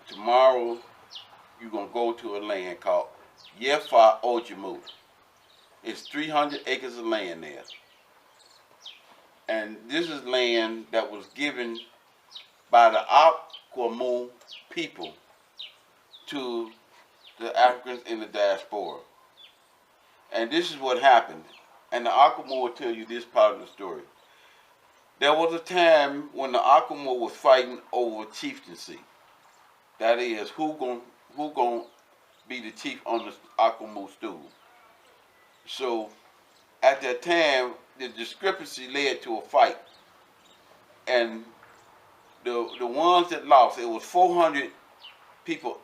tomorrow you're going to go to a land called Yefa Ogyamu. It's 300 acres of land there. And this is land that was given by the Ogyamu people to the Africans in the diaspora. And this is what happened. And the Ogyamu will tell you this part of the story. There was a time when the Ogyamu was fighting over chieftaincy. That is, who gon' be the chief on the Ogyamu stool. So at that time, the discrepancy led to a fight. And the ones that lost, it was 400 people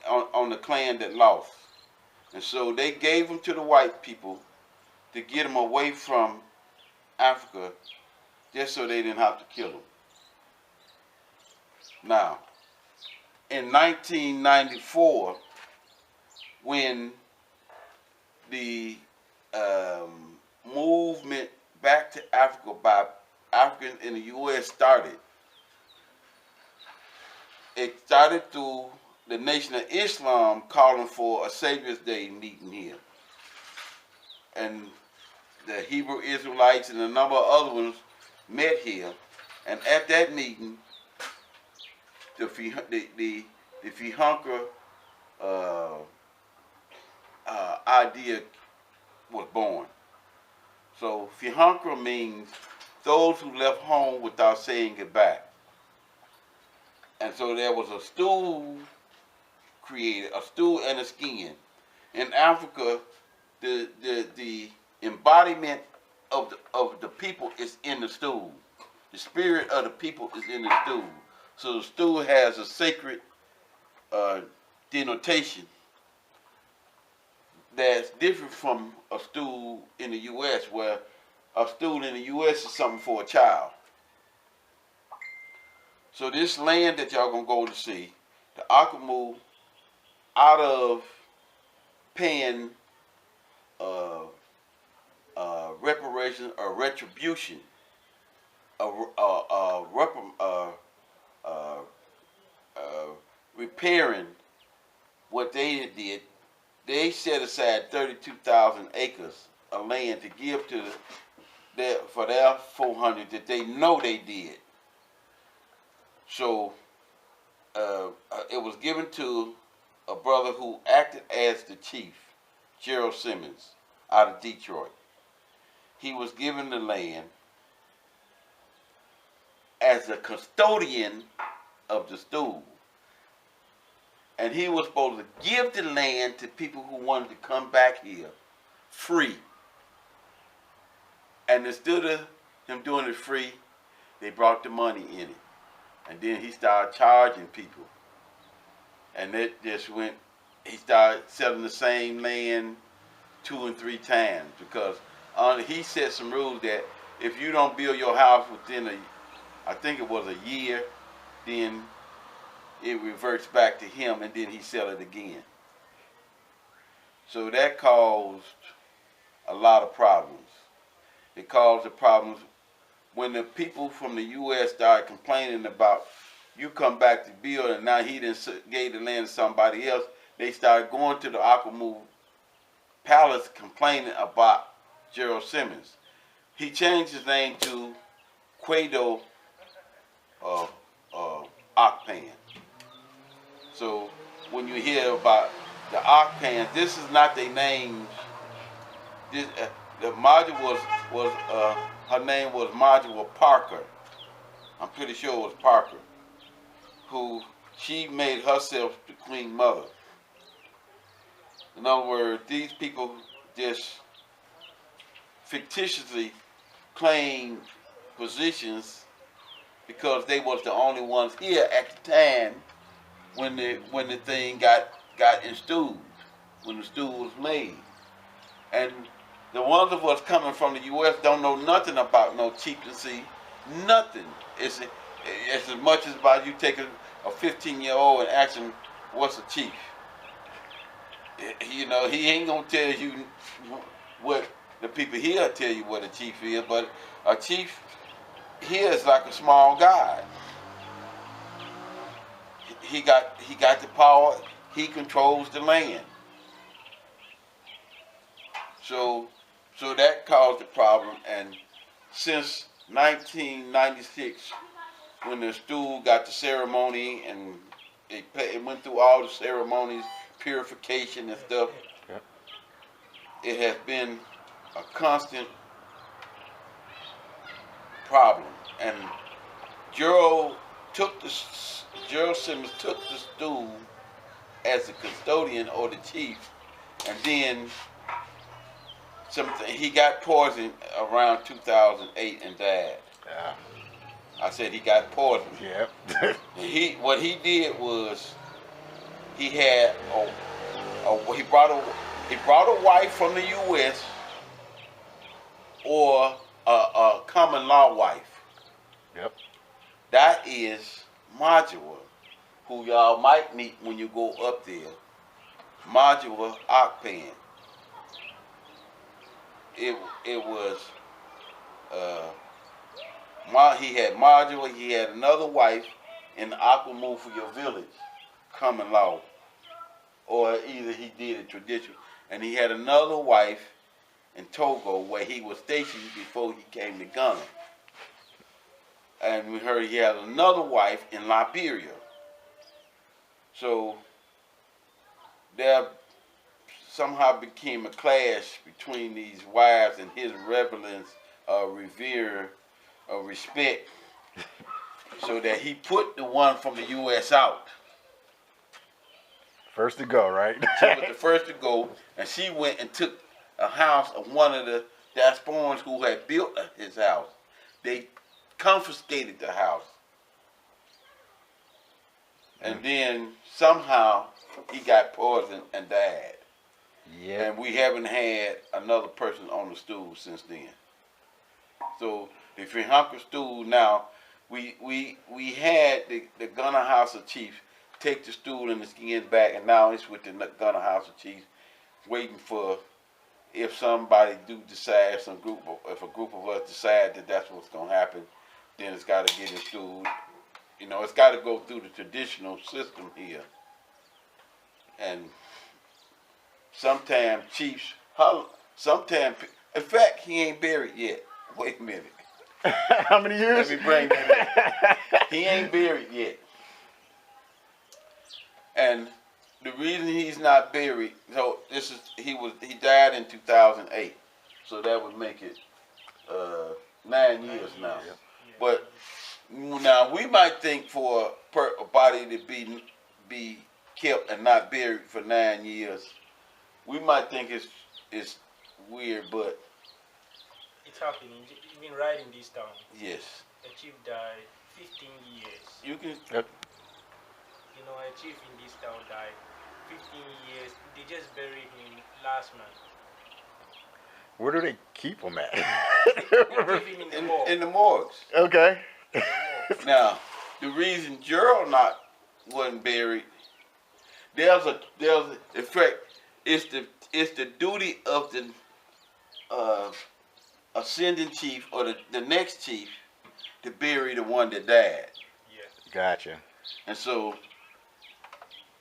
on the clan that lost. And so they gave them to the white people to get them away from Africa, just so they didn't have to kill them. Now, in 1994, when the movement back to Africa by Africans in the U.S. started, it started through the Nation of Islam calling for a Savior's Day meeting here. And the Hebrew Israelites and a number of other ones met here. And at that meeting, the Fihankra idea was born. So Fihankra means those who left home without saying goodbye. And so there was a stool created, a stool and a skin. In Africa, the embodiment of the people is in the stool. The spirit of the people is in the stool. So the stool has a sacred denotation that's different from a stool in the U.S., where a stool in the U.S. is something for a child. So this land that y'all gonna go to see, the Ogyamu, out of paying reparation or retribution, repairing what they did, they set aside 32,000 acres of land to give to for their 400 that they know they did. So it was given to a brother who acted as the chief, Gerald Simmons, out of Detroit. He was given the land as a custodian of the stool. And he was supposed to give the land to people who wanted to come back here free. And instead of him doing it free, they brought the money in it. And then he started charging people. And it just went, he started selling the same land 2 and 3 times, because he set some rules that if you don't build your house within I think it was a year, then it reverts back to him, and then he sell it again. So that caused a lot of problems. It caused the problems when the people from the U.S. started complaining about, you come back to build and now he done gave the land to somebody else. They started going to the Ogyamu Palace complaining about Gerald Simmons. He changed his name to Quado Okpan. So when you hear about the Okpan, this is not their names. This, the Marjorie was her name was Marjorie Parker. I'm pretty sure it was Parker, who she made herself the Queen Mother. In other words, these people just fictitiously claim positions because they was the only ones here at the time when the thing got installed, when the stool was made. And the ones of us coming from the U.S. don't know nothing about no chieftaincy, nothing. It's as much as about you taking a 15-year-old and ask him, what's a chief? You know, he ain't gonna tell you what the people here tell you what a chief is, but a chief here is like a small guy. he got the power. He controls the land. So that caused the problem. And since 1996, when the stool got the ceremony and it went through all the ceremonies, purification and stuff, it has been a constant problem. And Gerald Simmons took the stool as the custodian or the chief, and then he got poisoned around 2008 and died. Yeah. I said he got poisoned. Yep. What he did was he had he brought a wife from the U.S. or a common law wife. Yep. That is Modula, who y'all might meet when you go up there. Modula Akpan. It was he had Modula. He had another wife in Ogyamu for your village, common law, or either he did it traditional, and he had another wife in Togo where he was stationed before he came to Ghana. And we heard he had another wife in Liberia. So there somehow became a clash between these wives and his reverence, revere, respect, so that he put the one from the U.S. out. First to go, right? She was the first to go, and she went and took a house of one of the Diasporans who had built his house. They confiscated the house. And then somehow he got poisoned and died. Yeah. And we haven't had another person on the stool since then. So the Finhaka stool now, we had the Gunner House of Chiefs take the stool and the skins back, and now it's with the Gunner House of Chiefs waiting for if somebody do decide, if a group of us decide that that's what's going to happen, then it's got to get installed. You know, it's got to go through the traditional system here. And sometimes chiefs, in fact, he ain't buried yet. Wait a minute. How many years? Let me bring that up. He ain't buried yet. And the reason he's not buried, so he died in 2008. So that would make it 9 years now. But now we might think for a body to be kept and not buried for 9 years, we might think it's weird, but it's happening. You've been writing this down. yes. A chief died 15 years. You can. You know, a chief in this town died 15 years. They just buried him last month. Where do they keep him at? They keep him in the morgue. In the morgues. Okay. Now, the reason Gerald wasn't buried, in fact, it's the duty of the ascending chief or the next chief to bury the one that died. Yes. Gotcha. And so,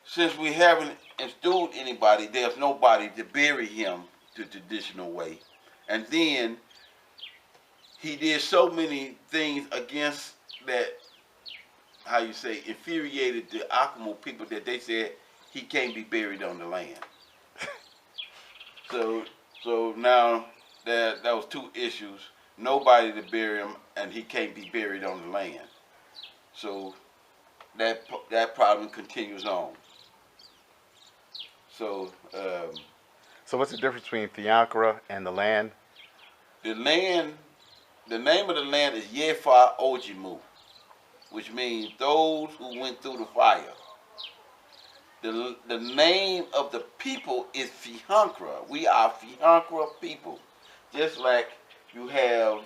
since we haven't installed anybody, there's nobody to bury him the traditional way. And then he did so many things against that, how you say, infuriated the Ogyamu people that they said he can't be buried on the land. So now that was two issues. Nobody to bury him, and he can't be buried on the land. So that problem continues on. So so what's the difference between Fihankra and the land? the name of the land is Yefa Ogyamu, which means those who went through the fire. The name of the people is Fihankra. We are Fihankra people. Just like you have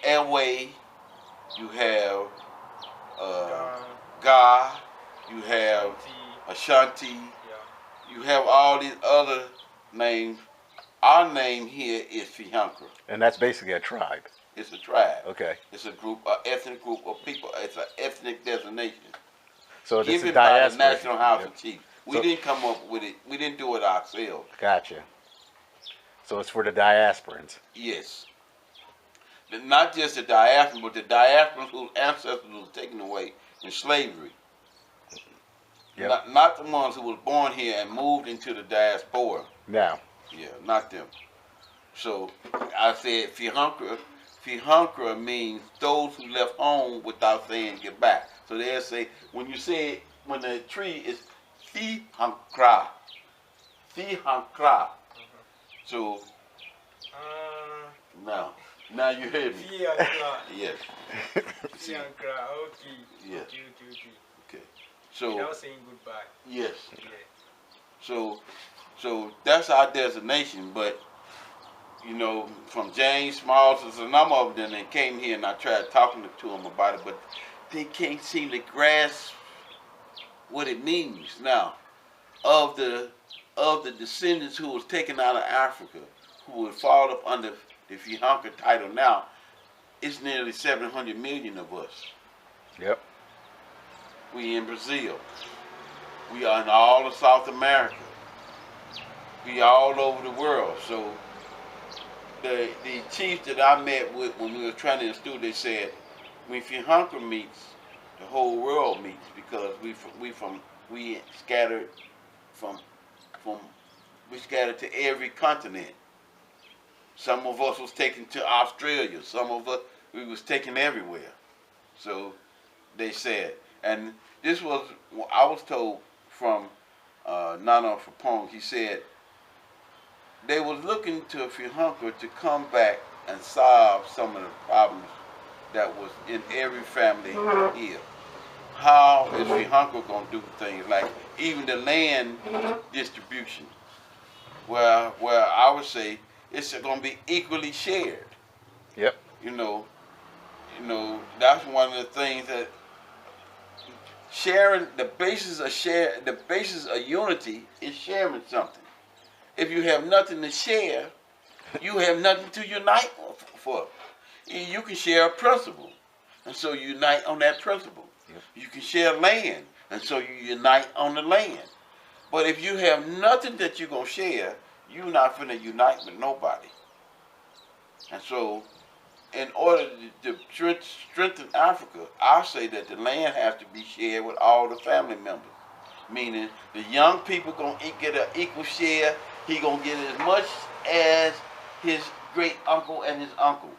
Airway, you have Ga, you have Ashanti, you have all these other names. Our name here is Fihankra. And that's basically a tribe. It's a tribe. Okay. It's a group, an ethnic group of people. It's an ethnic designation So it's a given by the diaspora. National House Yep. of Chiefs. We So- didn't come up with it. We didn't do it ourselves. Gotcha. So it's for the diasporans. Yes. Not just the diaspora, but the diasporans whose ancestors were taken away in slavery. Yep. Not the ones who was born here and moved into the diaspora. Now. Yeah, not them. So I said Fihankra. Fihankra means those who left home without saying goodbye. So they'll say when you say when the tree is Fihankra. Fihankra. So now you heard me. Fihankra. Yes. Fihankra. Okay. Yeah. Okay. Okay. So Without saying goodbye. yes. Yeah. So that's our designation, but you know, from James Smalls to a number of them, they came here and I tried talking to them about it, but they can't seem to grasp what it means. Now, of the descendants who was taken out of Africa, who would fall up under the Finhaka title now, it's nearly 700 million of us. Yep. We in Brazil. We are in all of South America. We all over the world. So the chiefs that I met with when we were trying to instill, they said, when Fihankra meets, the whole world meets because we scattered to every continent. Some of us was taken to Australia. Some of us we was taken everywhere. So they said, and this was I was told from Nana Fapong. He said they was looking to Fihankra to come back and solve some of the problems that was in every family here. How is Fihankra going to do things like even the land distribution, where I would say it's going to be equally shared. Yep. You know, that's one of the things that sharing the basis of unity is sharing something. If you have nothing to share, you have nothing to unite for. You can share a principle, and so you unite on that principle. Yep. You can share land, and so you unite on the land. But if you have nothing that you're going to share, you're not finna unite with nobody. And so, in order to strengthen Africa, I say that the land has to be shared with all the family members. Meaning, the young people gonna get an equal share. He gonna get as much as his great uncle and his uncle.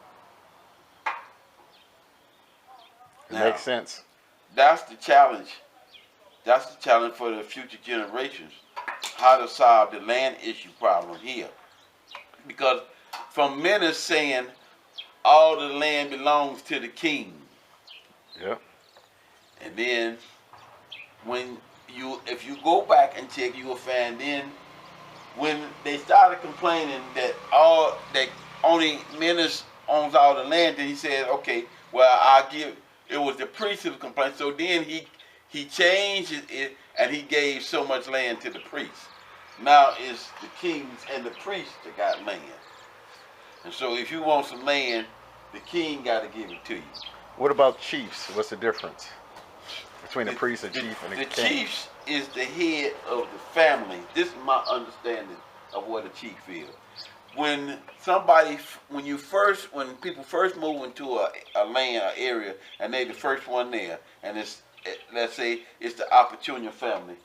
It makes sense. That's the challenge. That's the challenge for the future generations. How to solve the land issue problem here. Because from men is saying all the land belongs to the king. Yep. And then if you go back and check, you will find then when they started complaining that only Menace owns all the land, then he said, okay, well it was the priest who complained. So then he changed it and he gave so much land to the priests. Now it's the kings and the priests that got land. And so if you want some land, the king got to give it to you. What about chiefs? What's the difference between the priest, a chief, and a king? The chief is the head of the family. This is my understanding of what a chief is. When people first move into a land, an area, and they the first one there, and let's say it's the Opportunia family,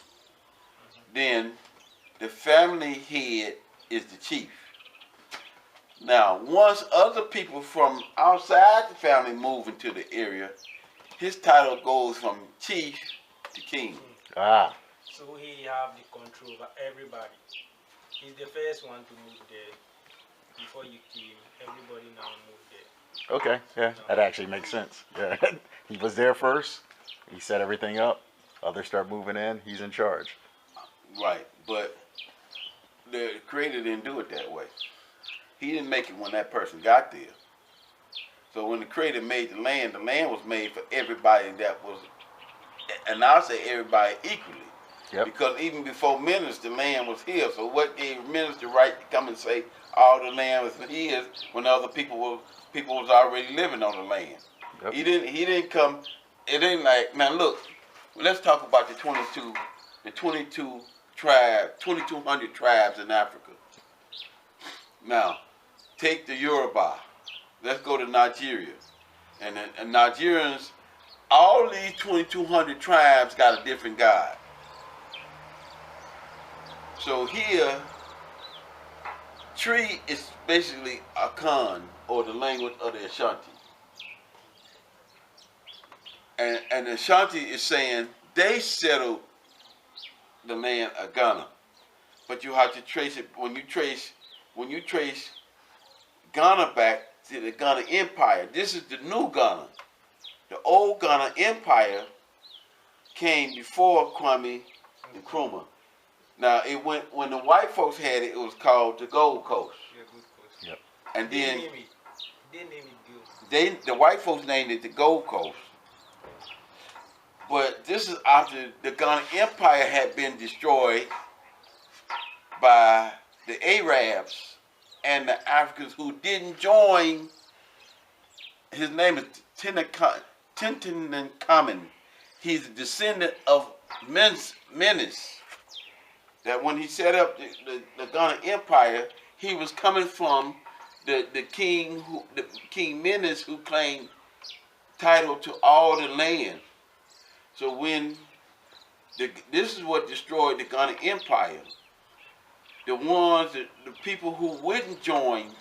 then the family head is the chief. Now, once other people from outside the family move into the area, his title goes from chief to king. Ah. So he have the control over everybody. He's the first one to move there. Before you came, everybody now moved there. Okay. Yeah, that actually makes sense. Yeah. He was there first. He set everything up. Others start moving in. He's in charge. Right, but the creator didn't do it that way. He didn't make it when that person got there. So when the creator made the land was made for everybody that was, and I'll say everybody equally. Yep. Because even before Menace, the land was here. So what gave Menace the right to come and say, all the land was his when other people was already living on the land. Yep. He didn't come. It ain't like now. Look, let's talk about the 2,200 tribes in Africa. Now, take the Yoruba. Let's go to Nigeria, and Nigerians. All these 2,200 tribes got a different God. So here, tree is basically Akan, or the language of the Ashanti. And the Ashanti is saying they settled the land of Ghana. But you have to trace it, when you trace Ghana back to the Ghana Empire, this is the new Ghana. The old Ghana Empire came before Kwame Nkrumah. Now it went when the white folks had it. It was called the Gold Coast. Yeah, good coast. Yep. And then They name it good. the white folks named it the Gold Coast. But this is after the Ghana Empire had been destroyed by the Arabs and the Africans who didn't join. His name is Tutankhamun. He's a descendant of Menes. That when he set up the Ghana Empire, he was coming from the king King Menes, who claimed title to all the land. So when this is what destroyed the Ghana Empire. The people who wouldn't join,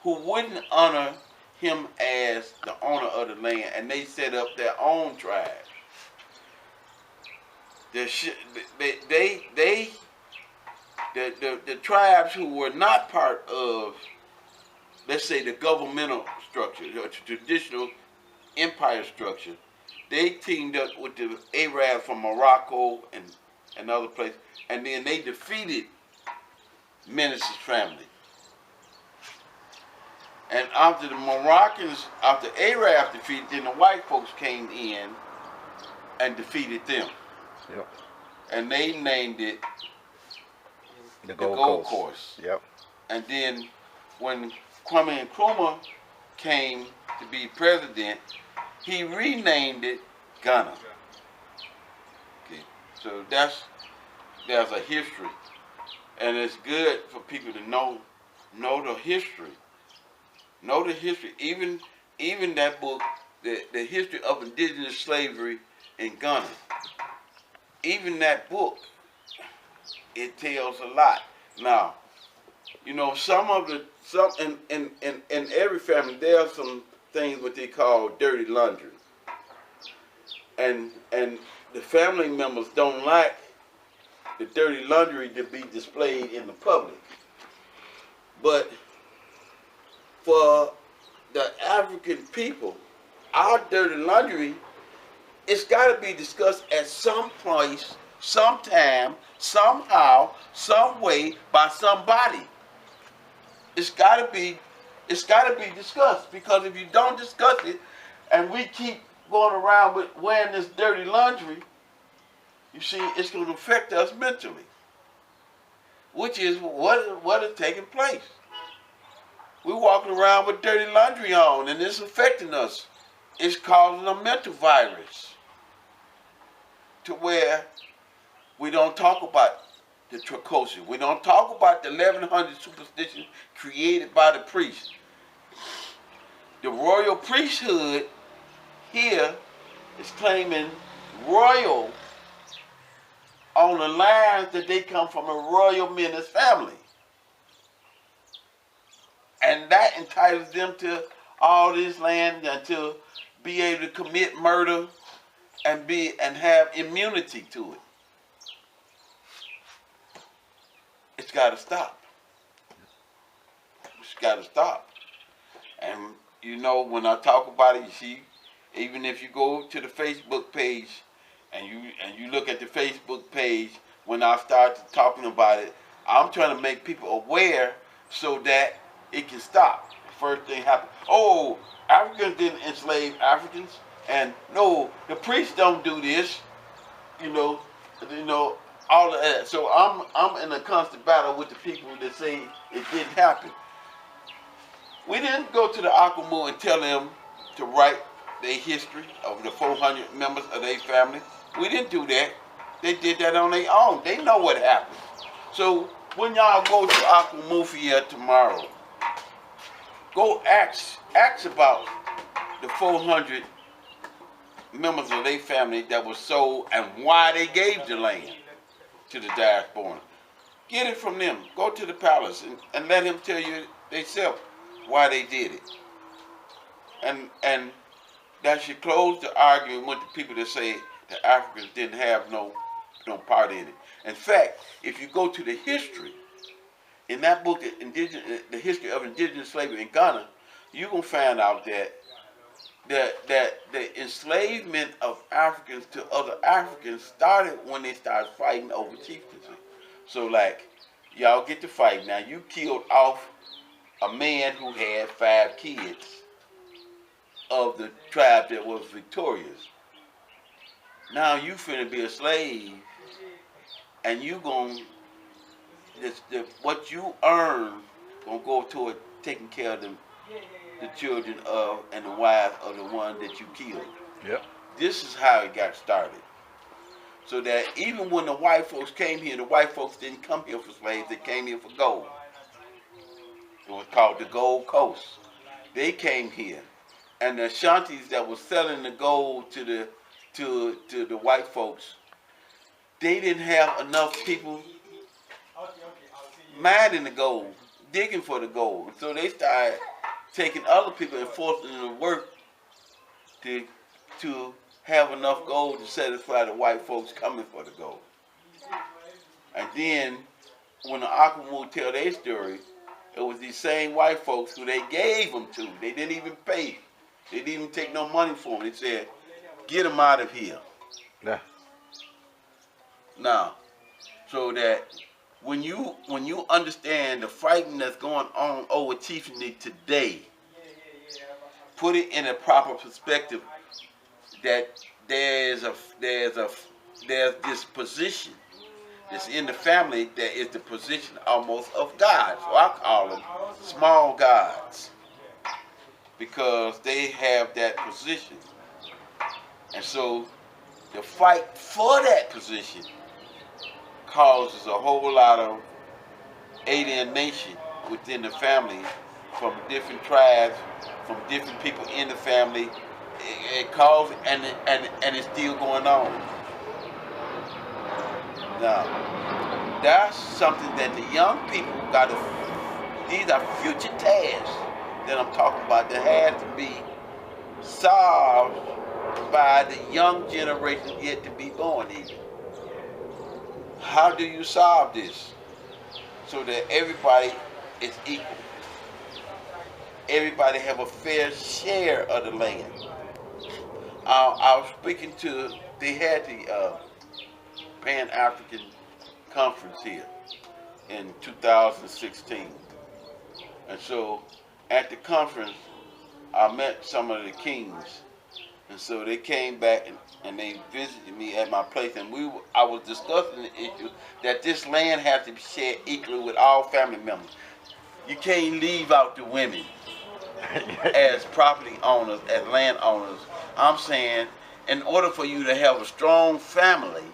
who wouldn't honor him as the owner of the land, and they set up their own tribe. The tribes who were not part of, let's say, the governmental structure, the traditional empire structure, they teamed up with the Arabs from Morocco and other places, and then they defeated Menes' family. And after the Arabs defeated, then the white folks came in and defeated them. Yep. And they named it The Gold Coast. Yep. And then when Kwame Nkrumah came to be president, he renamed it Ghana. Okay, so there's a history, and it's good for people to know the history. Know the history. Even that book, the history of indigenous slavery in Ghana. Even that book, it tells a lot. Now, you know, in every family there are some things what they call dirty laundry. And the family members don't like the dirty laundry to be displayed in the public. But for the African people, our dirty laundry, it's got to be discussed at some place, sometime, somehow, some way, by somebody. It's got to be discussed, because if you don't discuss it, and we keep going around with wearing this dirty laundry, you see, it's going to affect us mentally, which is what is taking place. We're walking around with dirty laundry on, and it's affecting us. It's causing a mental virus to where we don't talk about the Tricosi. We don't talk about the 1100 superstitions created by the priests. The royal priesthood here is claiming royal on the lines that they come from a royal Menes family. And that entitles them to all this land and to be able to commit murder and have immunity to it. It's got to stop. It's got to stop. And you know, when I talk about it, you see, even if you go to the Facebook page and you look at the Facebook page, when I start talking about it, I'm trying to make people aware so that it can stop. The first thing happened. Oh, Africans didn't enslave Africans, and no, the priests don't do this. You know, all of that. So I'm in a constant battle with the people that say it didn't happen. We didn't go to the Ogyamu and tell them to write their history of the 400 members of their family. We didn't do that. They did that on their own. They know what happened. So when y'all go to Ogyamu tomorrow, go ask about the 400 members of their family that was sold and why they gave the land to the Diaspora. Get it from them. Go to the palace and let him tell you themselves why they did it. And that should close the argument with the people that say the Africans didn't have no part in it. In fact, if you go to the history, in that book, The History of Indigenous Slavery in Ghana, you're going to find out that the enslavement of Africans to other Africans started when they started fighting over chieftaincy. So like, y'all get to fight. Now you killed off a man who had 5 kids of the tribe that was victorious. Now you finna be a slave, and you what you earn gonna go toward taking care of the children of and the wives of the one that you killed. Yep. This is how it got started. So that even when the white folks came here, the white folks didn't come here for slaves, they came here for gold. It was called the Gold Coast. They came here. And the Ashantis that was selling the gold to the white folks, they didn't have enough people mining the gold, digging for the gold. So they started taking other people and forcing them to work to have enough gold to satisfy the white folks coming for the gold. And then when the Ogyamu tell their story, it was these same white folks who they gave them to. They didn't even pay. They didn't even take no money for them. They said, get them out of here. Yeah. Now, so that when you understand the fighting that's going on over chieftaincy today, put it in a proper perspective that there's this position that's in the family that is the position almost of God. So I call them small gods, because they have that position. And so the fight for that position causes a whole lot of alienation within the family from different tribes, from different people in the family. It caused, and it's still going on. Now, that's something that the young people got to, these are future tasks that I'm talking about that has to be solved by the young generation yet to be born even. How do you solve this so that everybody is equal? Everybody have a fair share of the land. I was speaking to, they had the Pan-African Conference here in 2016. And so at the conference, I met some of the kings. And so they came back and they visited me at my place, and I was discussing the issue that this land has to be shared equally with all family members. You can't leave out the women as property owners, as land owners. I'm saying, in order for you to have a strong family,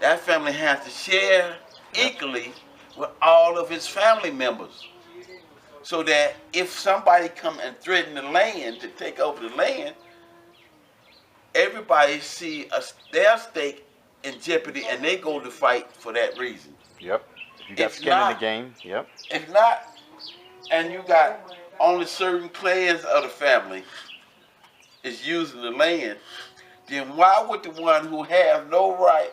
that family has to share equally with all of its family members. So that if somebody come and threaten the land to take over the land, everybody see their stake in jeopardy, and they go to fight for that reason. Yep. If you got skin in the game, yep. If not, and you got only certain clans of the family is using the land, then why would the one who has no right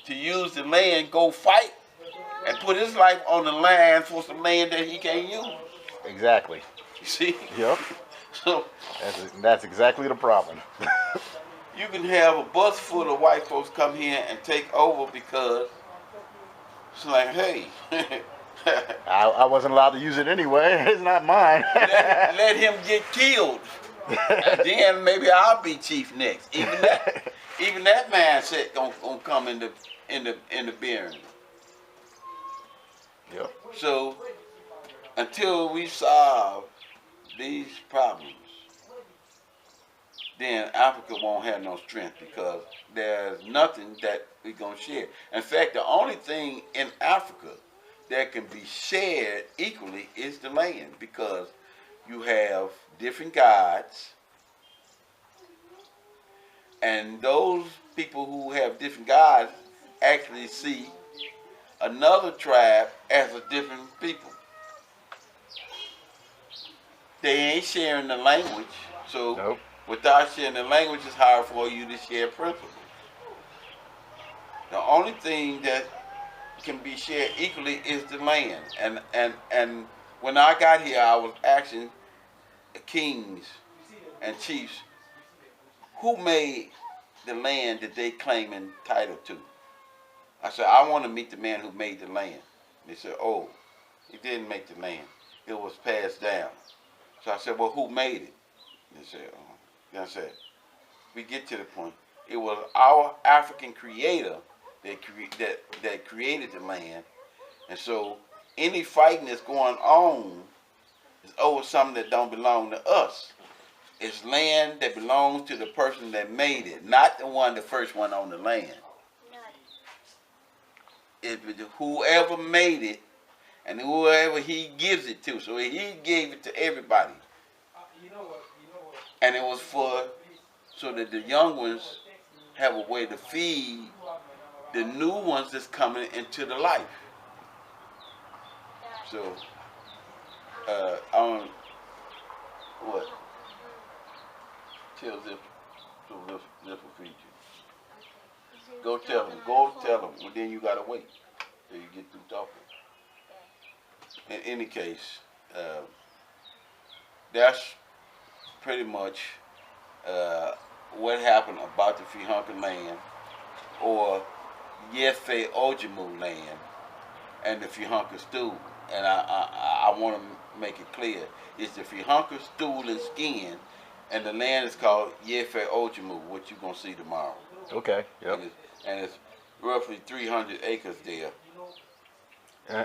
to use the land go fight and put his life on the line for some land that he can't use? Exactly. You see? Yep. So that's exactly the problem. you can have a bus full of white folks come here and take over because it's like, hey, I wasn't allowed to use it anyway. It's not mine. let him get killed. And then maybe I'll be chief next. Even that mindset gonna come in the bearing. Yep. So until we solve these problems, then Africa won't have no strength because there's nothing that we're gonna share. In fact, the only thing in Africa that can be shared equally is the land, because you have different gods, and those people who have different gods actually see another tribe as a different people. They ain't sharing the language, so Nope. without sharing the language, it's hard for you to share principles. The only thing that can be shared equally is the land. And when I got here, I was asking kings and chiefs who made the land that they claiming title to. I said, I want to meet the man who made the land. They said, oh, he didn't make the land. It was passed down. So I said, well, who made it? They said, oh. Then I said, we get to the point. It was our African creator that created the land. And so any fighting that's going on is over something that don't belong to us. It's land that belongs to the person that made it, not the first one on the land. It's whoever made it and whoever he gives it to. So he gave it to everybody. And it was so that the young ones have a way to feed the new ones that's coming into the life. So, on what? Tell Zip will feed you. Go tell him. Well, then you gotta wait till you get through talking. In any case, that's pretty much what happened about the Finhaka land, or Yefe Ogyamu land, and the Finhaka stool. And I want to make it clear, it's the Finhaka stool and skin, and the land is called Yefe Ogyamu, what you're going to see tomorrow. Okay, yep. And it's roughly 300 acres there.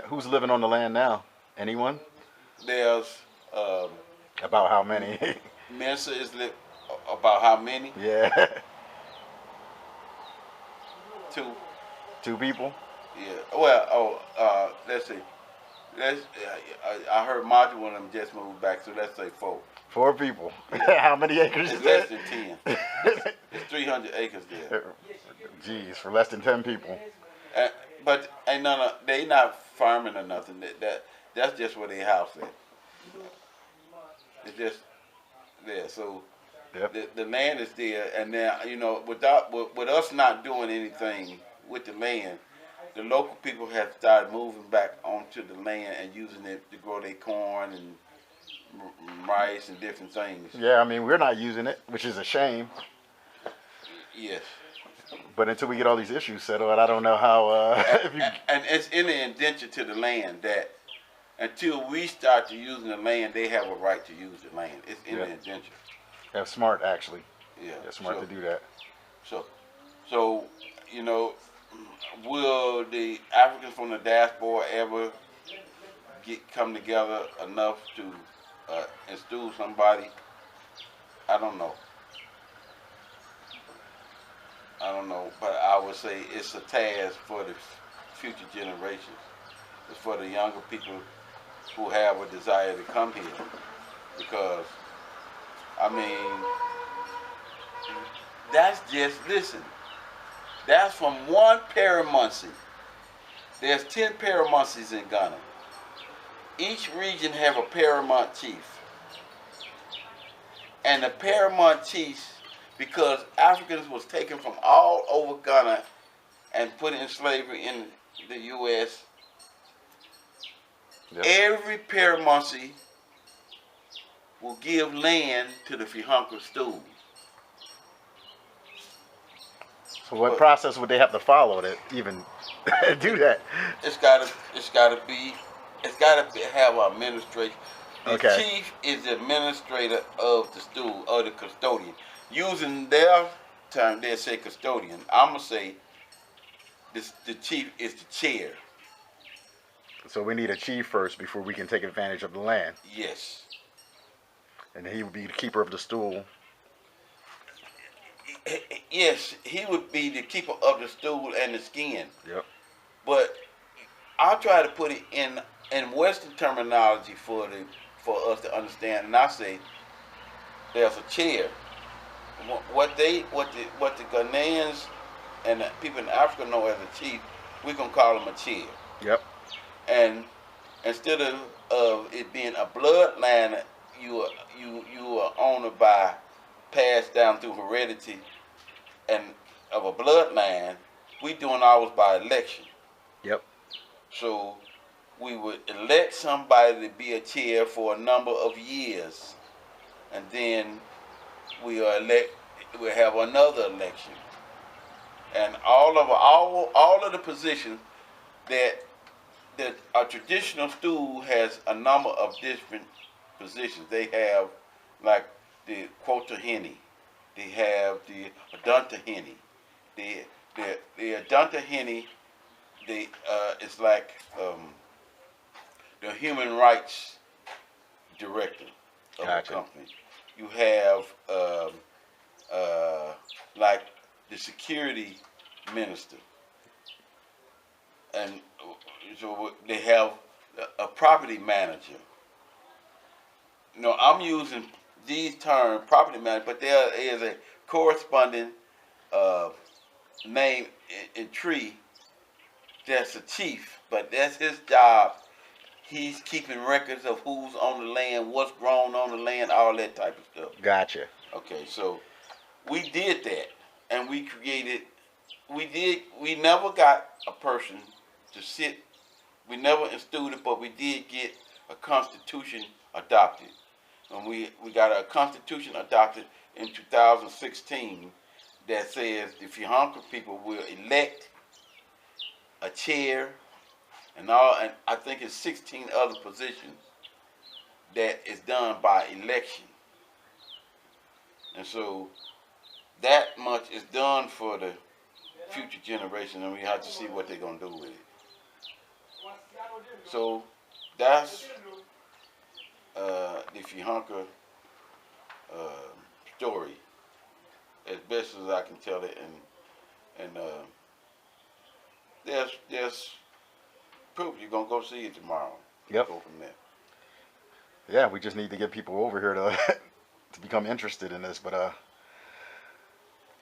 Who's living on the land now? Anyone? There's... about how many? Mensa is about how many? Yeah. Two people? Yeah. Well, let's see. I heard Marjorie one of them just moved back, so let's say 4. 4 people. How many acres It's is less that? than 10. It's 300 acres there. Jeez, for less than 10 people. But ain't they not farming or nothing. That's just where their house is. It's just there. So Yep. the land is there, and now with us not doing anything with the land, the local people have started moving back onto the land and using it to grow their corn and rice and different things. Yeah, I mean, we're not using it, which is a shame. Yes. But until we get all these issues settled, I don't know how. And it's in the indenture to the land that until we start to using the land, they have a right to use the land. It's in the indenture. That's smart, actually. Yeah. That's smart to do that. So, will the Africans from the diaspora ever come together enough to install somebody? I don't know. But I would say it's a task for the future generations. It's for the younger people who have a desire to come here. Because, I mean, that's from one paramountcy. There's 10 paramountcies in Ghana. Each region have a paramount chief. And the paramount chiefs, because Africans was taken from all over Ghana and put in slavery in the U.S., every paramountcy will give land to the Fihankra stool. So what process would they have to follow to even do that? It's gotta have an administration. The Okay. chief is the administrator of the school, or the custodian. Using their term, they say custodian. I'm gonna say this, the chief is the chair. So we need a chief first before we can take advantage of the land, Yes. and he would be the keeper of the stool. Yes, he would be the keeper of the stool and the skin. Yep. But I'll try to put it in Western terminology for us to understand. And I say there's a chair. What the Ghanaians and the people in Africa know as a chief, we gonna call him a chair. Yep. And instead of it being a bloodline, you are owned by, passed down through heredity and of a bloodline. We doing ours by election. Yep. So we would elect somebody to be a chair for a number of years, and then we'll have another election, and all of the positions that a traditional stool has a number of different positions. They have like the Quotahini, they have the Aduntahini, the Aduntahini. It's like the human rights director of Gotcha. the company. You have like the security minister, and so they have a property manager. You know, I'm using these terms, property manager, but there is a corresponding name in tree that's a chief, but that's his job. He's keeping records of who's on the land, what's grown on the land, all that type of stuff. Gotcha. Okay, so we did that, and we never got a person to sit, we never instituted, but we did get a constitution adopted. And we got a constitution adopted in 2016 that says the Fihankra people will elect a chair and I think it's 16 other positions that is done by election. And so that much is done for the future generation, and we have to see what they're going to do with it. So that's the Fihankra story, as best as I can tell it, and there's proof. You're gonna go see it tomorrow. Yep. Go from there. Yeah, we just need to get people over here to to become interested in this. But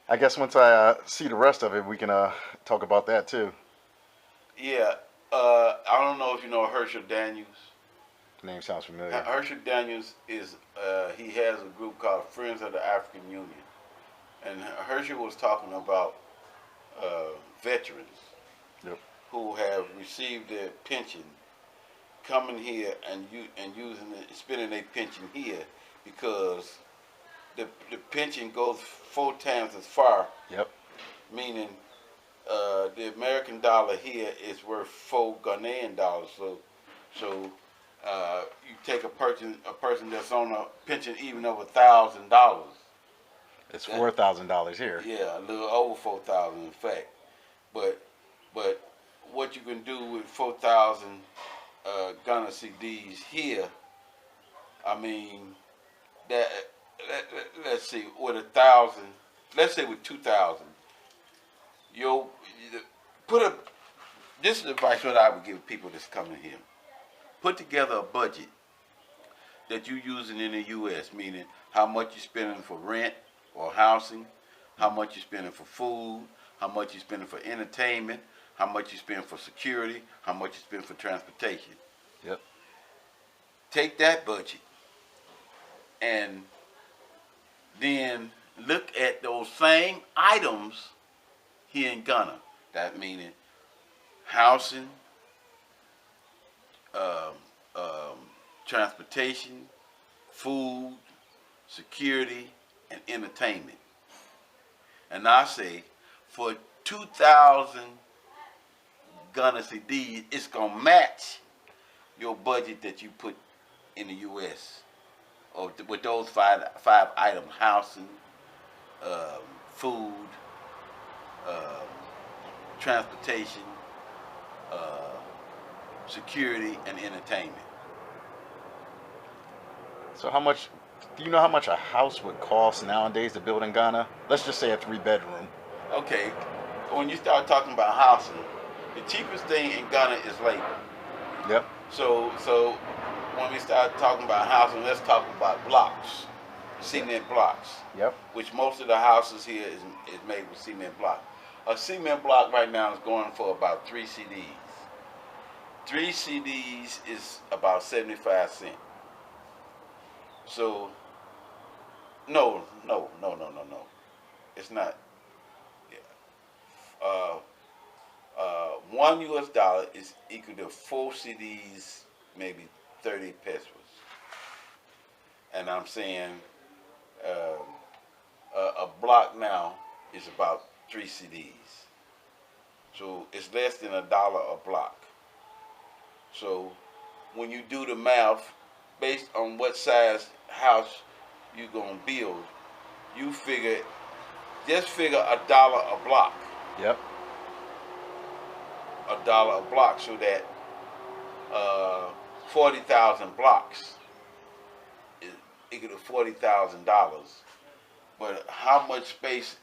I guess once I see the rest of it, we can talk about that too. Yeah. I don't know if you know Herschel Daniels. The name sounds familiar. Herschel Daniels is he has a group called Friends of the African Union, and Herschel was talking about veterans. Yep. Who have received their pension, coming here and using it, spending their pension here, because the pension goes 4 times as far. Yep. Meaning, the American dollar here is worth 4 Ghanaian dollars. So you take a person that's on a pension even over $1,000. It's $4,000 here. Yeah, a little over 4,000 in fact, but what you can do with 4,000 Ghana CDs here, I mean, let's see, with 1,000, let's say with 2,000, this is advice that I would give people that's coming here. Put together a budget that you're using in the U.S., meaning how much you're spending for rent or housing, how much you're spending for food, how much you're spending for entertainment, how much you spend for security, how much you spend for transportation. Yep. Take that budget and then look at those same items here in Ghana. That meaning housing, transportation, food, security, and entertainment. And I say for 2,000 Ghana CDs, it's gonna match your budget that you put in the U.S. or with those five items: housing, food, um, transportation, uh, security, and entertainment. So how much? Do you know how much a house would cost nowadays to build in Ghana? Let's just say a 3-bedroom. Okay, when you start talking about housing, the cheapest thing in Ghana is labor. Yep. So when we start talking about housing, let's talk about blocks, cement blocks, Yep. which most of the houses here is made with cement block. A cement block right now is going for about 3 CDs. 3 CDs is about 75 cents. So, no. It's not. Uh, 1 US dollar is equal to 4 CDs, maybe 30 pesos. And I'm saying a block now is about 3 CDs. So it's less than $1 a block. So when you do the math, based on what size house you're gonna build, you figure, just figure $1 a block. Yep. $1 a block, so that 40,000 blocks is equal to $40,000. But how much space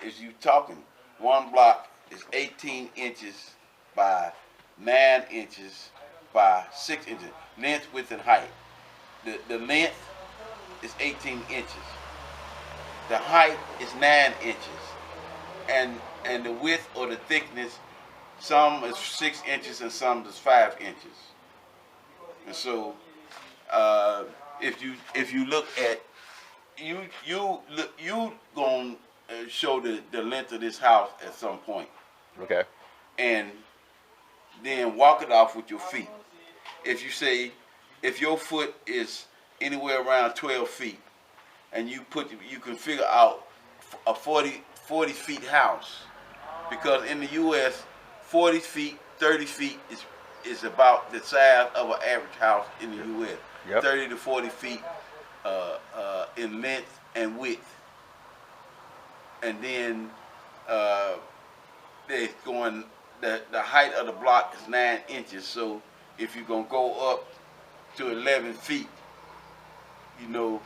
is you talking? One block is 18 inches by 9 inches by 6 inches, length, width, and height. The length is 18 inches. The height is 9 inches, and the width or the thickness, some is 6 inches and some is 5 inches. And so, if you look at you gonna show the length of this house at some point, Okay. and then walk it off with your feet. If you say, if your foot is anywhere around 12 feet, and you can figure out a 40 feet house, because in the U.S. 40 feet, 30 feet is about the size of an average house in the U.S. Yep. 30 to 40 feet in length and width. And then they're going, the height of the block is 9 inches. So if you're going to go up to 11 feet, you know,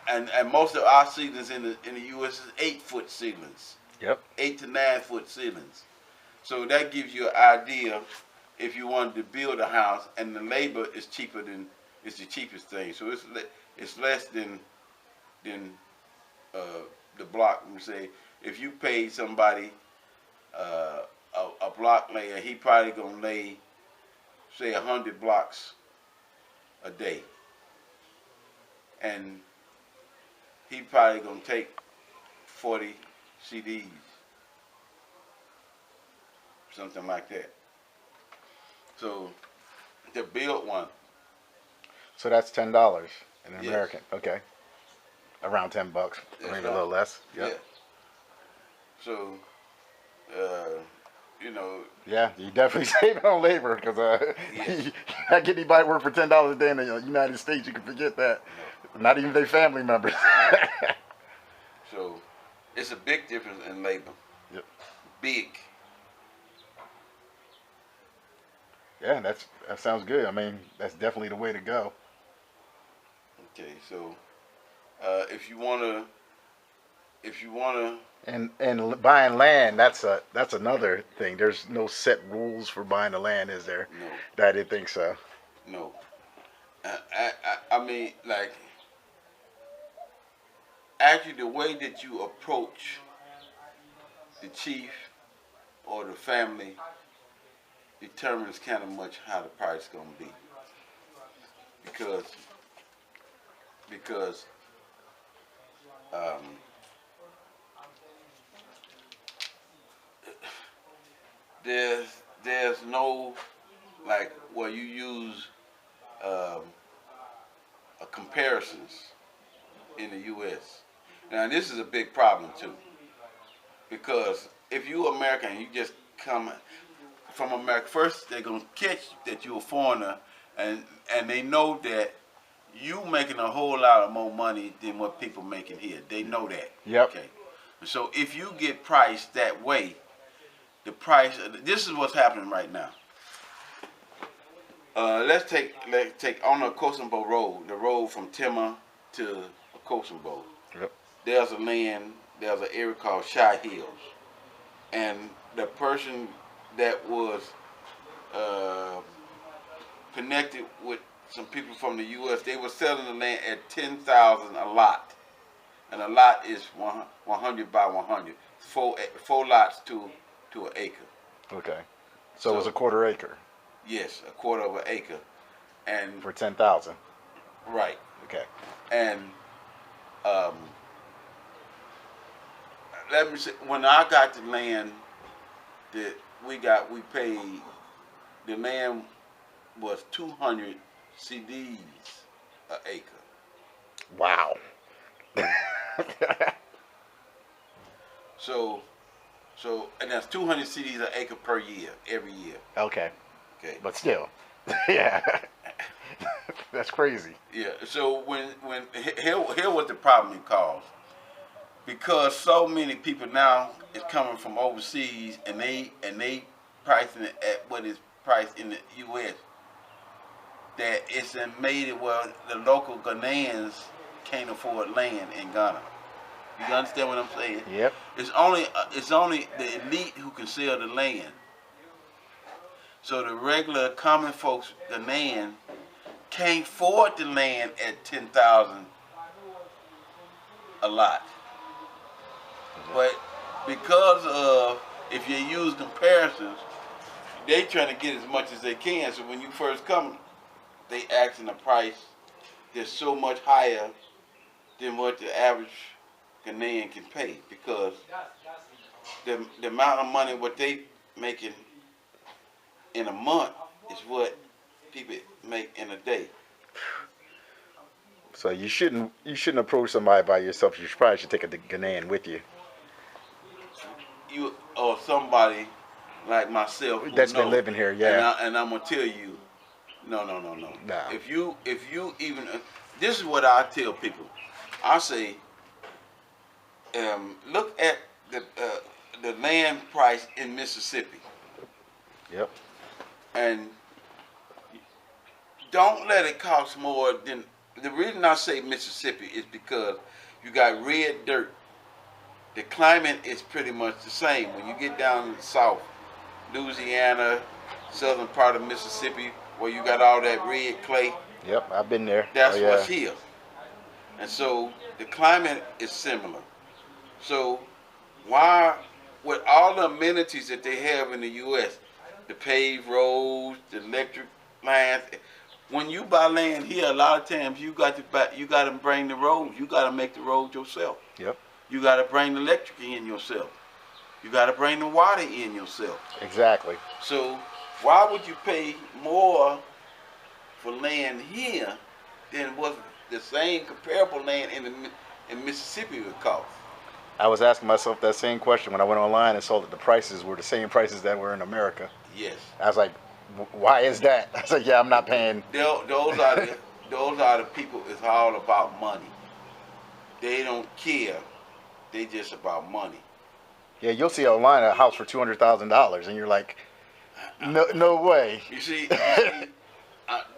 and most of our ceilings in the U.S. is 8-foot ceilings. Yep. 8 to 9 foot ceilings. So that gives you an idea if you wanted to build a house, and the labor is cheaper than, it's the cheapest thing. So it's less than the block. We say if you paid somebody a block layer, he probably gonna lay, say, 100 blocks a day, and he probably gonna take 40 CDs, something like that. So to build one. So that's $10 in Yes. American. Okay. Around $10, That's maybe right. a little less. Yep. Yeah. So, you know. Yeah, you definitely saving on labor, because Yes. you not get anybody work for $10 a day in the United States. You can forget that. No. Not even their family members. So it's a big difference in labor. Yep. Big. Yeah, that sounds good. I mean, that's definitely the way to go. Okay, so if you wanna And buying land, that's another thing. There's no set rules for buying the land, is there? No. I didn't think so. No. I mean, like, actually the way that you approach the chief or the family determines kind of much how the price is gonna be. Because there's no, like, where you use comparisons in the U.S. Now this is a big problem too, because if you American, you just come from America, first they're gonna catch that you're a foreigner, and they know that you making a whole lot of more money than what people making here. They know that. Yep. Okay. So if you get priced that way, the price. This is what's happening right now. Let's take on the Kosovo Road, the road from Timor to Kosovo. Yep. There's an area called Shy Hills, and the person that was connected with some people from the U.S., they were selling the land at $10,000 a lot, and a lot is 100 by 100, four lots to an acre. Okay. So it was a quarter acre. Yes, a quarter of an acre, and For 10,000. right. Okay. And let me say, when I got the land that we paid, the land was 200 CDs an acre. Wow. So, and that's 200 CDs an acre per year, every year. Okay. Okay. But still. Yeah. That's crazy. Yeah. So here was the problem it caused. Because so many people now is coming from overseas, and they pricing it at what is priced in the U.S. That it's made it where the local Ghanaians can't afford land in Ghana. You understand what I'm saying? Yep. It's only the elite who can sell the land. So the regular common folks, Ghanaian, can't afford the land at 10,000 a lot. But because of, if you use comparisons, they trying to get as much as they can. So when you first come, they asking a price that's so much higher than what the average Ghanaian can pay, because the amount of money what they making in a month is what people make in a day. So you shouldn't approach somebody by yourself. You probably should take a Ghanaian with you. You or somebody like myself who That's been know, living here, yeah. And I'm gonna tell you, no. Nah. If you even, this is what I tell people. I say, look at the land price in Mississippi, Yep. and don't let it cost more than. The reason I say Mississippi is because you got red dirt. The climate is pretty much the same. When you get down in the south, Louisiana, southern part of Mississippi, where you got all that red clay, Yep. I've been there. that's Oh, yeah. what's here. And so the climate is similar. So why, with all the amenities that they have in the U.S., the paved roads, the electric lines, when you buy land here, a lot of times you got to bring the roads. You got to make the roads yourself. Yep. You got to bring the electric in yourself. You got to bring the water in yourself. Exactly. So why would you pay more for land here than what the same comparable land in Mississippi would cost? I was asking myself that same question when I went online and saw that the prices were the same prices that were in America. Yes. I was like, why is that? I was like, yeah, I'm not paying. Those are the people. It's all about money. They don't care. They just about money. Yeah, you'll see online a house for $200,000, and you're like, no way. You see,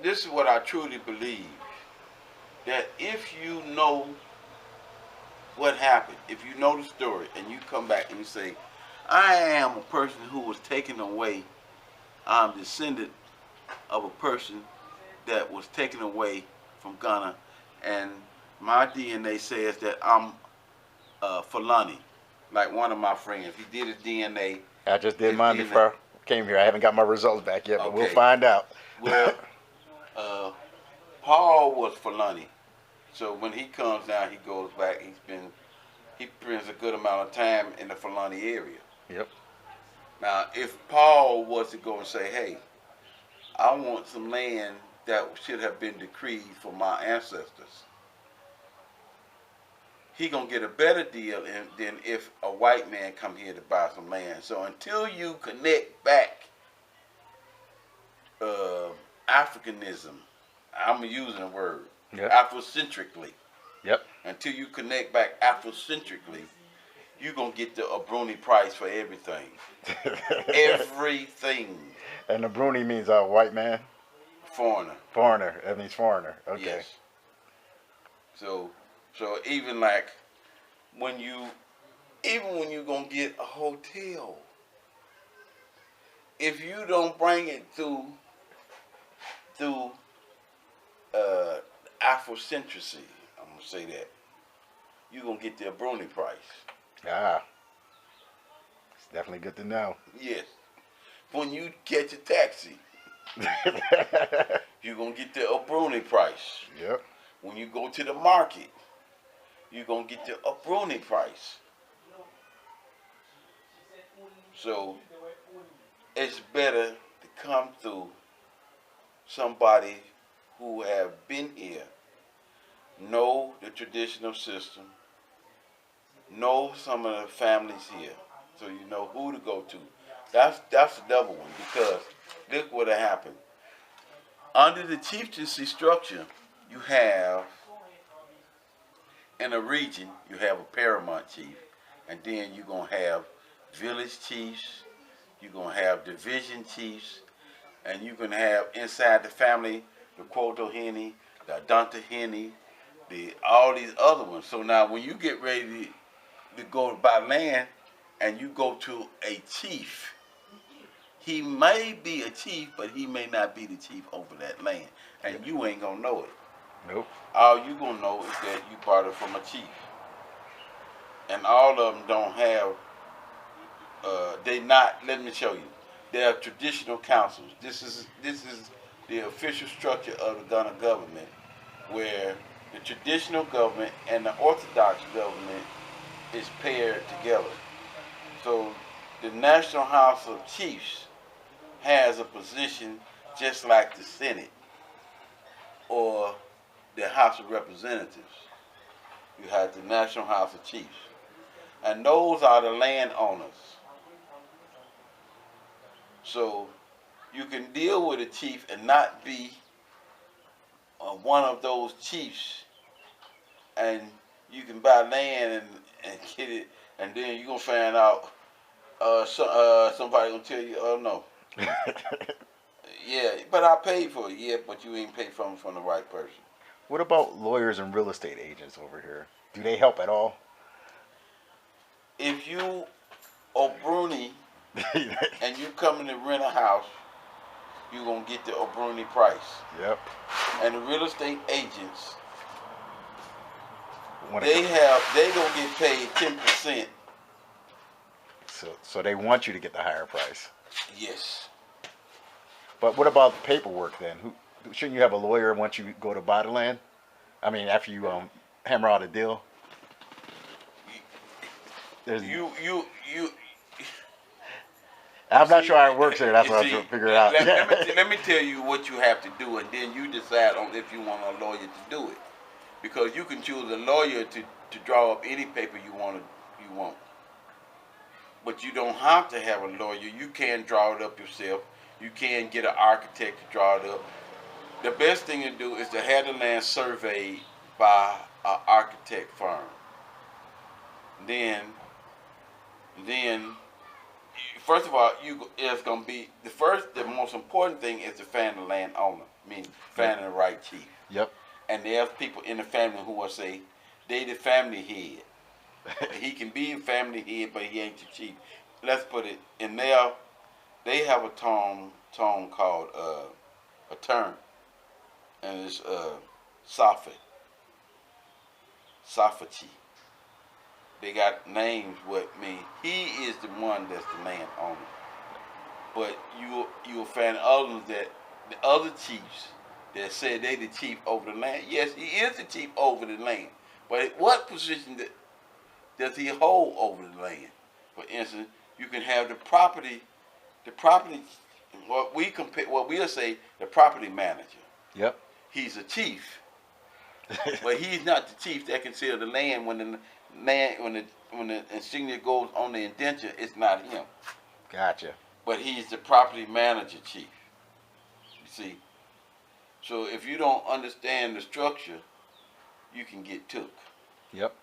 this is what I truly believe. That if you know what happened, if you know the story, and you come back and you say, I am a person who was taken away, I'm descendant of a person that was taken away from Ghana, and my DNA says that I'm Fulani, like one of my friends. He did his DNA. I just did mine before I came here. I haven't got my results back yet, but we'll find out. Well, Paul was Fulani, so when he comes down, he goes back. He spends a good amount of time in the Fulani area. Yep. Now, if Paul was to go and say, hey, I want some land that should have been decreed for my ancestors, he gonna get a better deal than if a white man come here to buy some land. So until you connect back, Africanism. I'm using a word. Yep. Afrocentrically. Yep. Until you connect back Afrocentrically, you're going to get the Bruni price for everything. Everything. And the Bruni means a white man? Foreigner. Foreigner. That means foreigner. Okay. Yes. So even like when you gonna get a hotel, if you don't bring it through Afrocentricity, I'm gonna say that, you're gonna get the Bruni price. Ah. It's definitely good to know. Yes. When you catch a taxi, you're gonna get the Bruni price. Yep. When you go to the market, you're gonna get the Bruni price. So it's better to come through somebody who have been here, know the traditional system, know some of the families here, so you know who to go to. That's the double one, because look what happened. Under the chieftaincy structure, you have in a region you have a paramount chief, and then you're gonna have village chiefs, you're gonna have division chiefs, and you're gonna have inside the family the Quoto Henny, the Adonta Henny, all these other ones. So now when you get ready to go to buy land and you go to a chief, he may be a chief, but he may not be the chief over that land, and you ain't gonna know it. Nope. All you gonna know is that you bought it from a chief, and all of them don't have. They not. Let me show you. They are traditional councils. This is the official structure of the Ghana government, where the traditional government and the orthodox government is paired together. So the National House of Chiefs has a position just like the Senate or the House of Representatives. You have the National House of Chiefs. And those are the landowners. So you can deal with a chief and not be one of those chiefs, and you can buy land and get it, and then you're going to find out somebody going to tell you, oh no. Yeah, but I paid for it. Yeah, but you ain't paid from the right person. What about lawyers and real estate agents over here? Do they help at all? If you are Bruni and you coming to rent a house, you're going to get the Bruni price. Yep. And the real estate agents, they going to get paid 10%. So they want you to get the higher price. Yes. But what about the paperwork then? Shouldn't you have a lawyer once you go to buy the land? I mean, after you hammer out a deal. I'm not sure how it works there. That's what I'm trying to figure out. Let me tell you what you have to do, and then you decide on if you want a lawyer to do it. Because you can choose a lawyer to draw up any paper you want. But you don't have to have a lawyer. You can draw it up yourself. You can get an architect to draw it up. The best thing to do is to have the land surveyed by an architect firm. Then, first of all, it's gonna be the most important thing is to find the landowner. Meaning finding the right chief. Yep. And there's people in the family who will say they the family head. He can be a family head, but he ain't the chief. Let's put it in there. They have a term called a term, and it's Safachi. They got names what mean he is the one that's the landowner. But you'll find others that the other chiefs that say they the chief over the land. Yes, he is the chief over the land. But what position does he hold over the land? For instance, you can have the property, what we'll say the property manager. Yep. He's a chief. But he's not the chief that can sell the land when the insignia goes on the indenture. It's not him. Gotcha. But he's the property manager chief. You see, So if you don't understand the structure, you can get took. Yep.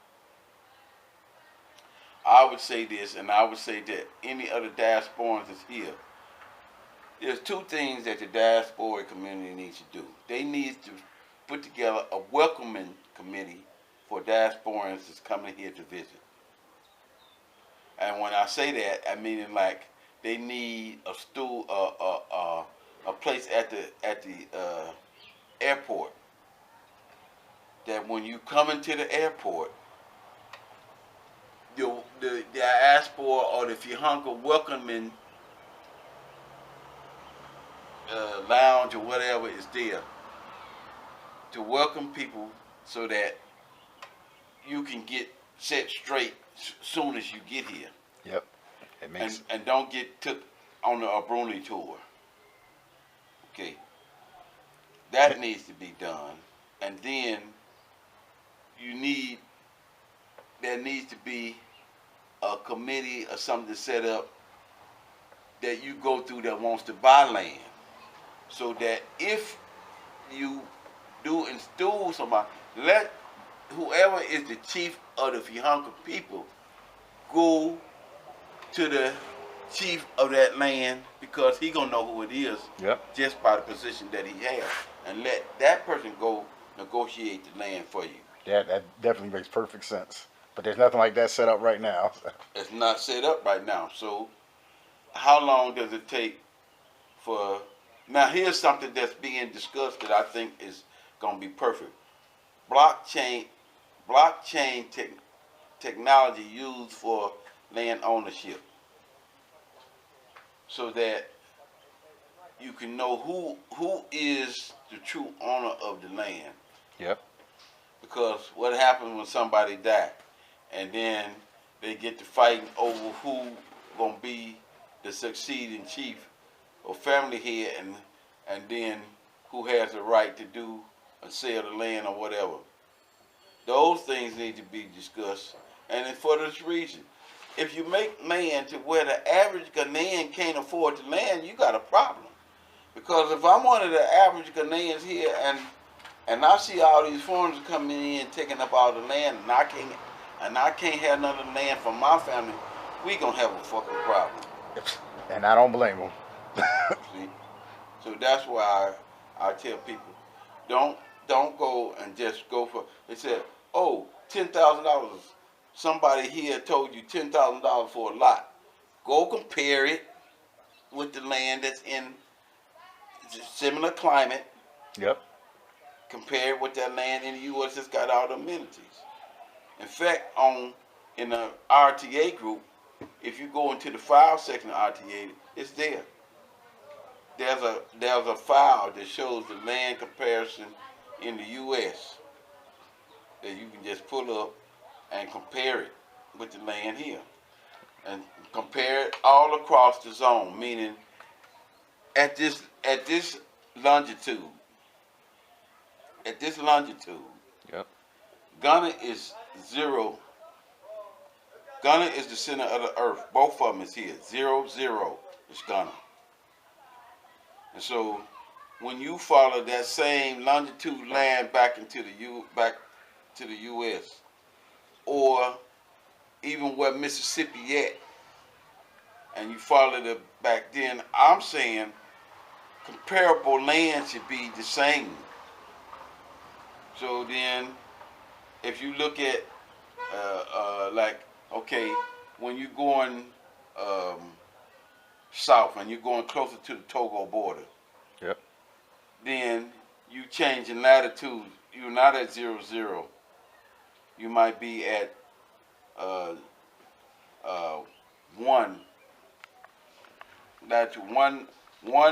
I would say this, and I would say that any other diasporans that's here, there's two things that the diaspora community needs to do. They need to put together a welcoming committee for diasporans that's coming here to visit. And when I say that, I mean it like they need a stool, a place at the airport. That when you come into the airport, the diaspora or the Fihankra welcoming lounge or whatever is there to welcome people so that you can get set straight soon as you get here. Yep. It makes And don't get took on a Bruni tour. Okay. That needs to be done. And then there needs to be a committee or something set up that you go through that wants to buy land. So that if you do install somebody, let whoever is the chief of the Fihankra people go to the chief of that land, because he gonna know who it is. Yep. Just by the position that he has, and let that person go negotiate the land for you. that definitely makes perfect sense. But there's nothing like that set up right now. It's not set up right now. So how long does it take for? Now here's something that's being discussed that I think is gonna be perfect. Blockchain technology used for land ownership, so that you can know who is the true owner of the land. Yep. Because what happens when somebody dies, and then they get to fighting over who gonna be the succeeding chief or family head, and then who has the right to do and sell the land or whatever. Those things need to be discussed, and it's for this reason. If you make land to where the average Ghanaian can't afford the land, you got a problem. Because if I'm one of the average Ghanaians here, and I see all these foreigners coming in taking up all the land, and I can't have none of the land for my family, we gonna have a fucking problem. And I don't blame them. See? So that's why I tell people, don't go and just go for. They said, oh, $10,000. Somebody here told you $10,000 for a lot. Go compare it with the land that's in similar climate. Yep. Compare it with that land in the U.S. that's got all the amenities. In fact, in the RTA group, if you go into the file section of RTA, it's there. There's a file that shows the land comparison in the U.S. that you can just pull up and compare it with the land here, and compare it all across the zone. Meaning, at this longitude, Yep. Ghana is 0. Ghana is the center of the earth. Both of them is here. 0, 0 is Ghana. And so, when you follow that same longitude land back to the U.S., or even where Mississippi at, and you follow it back then, I'm saying comparable land should be the same. So then, if you look at like, okay, when you're going south and you're going closer to the Togo border, Yep. then you change in latitude. You're not at 0, 0. You might be at 1. That's 1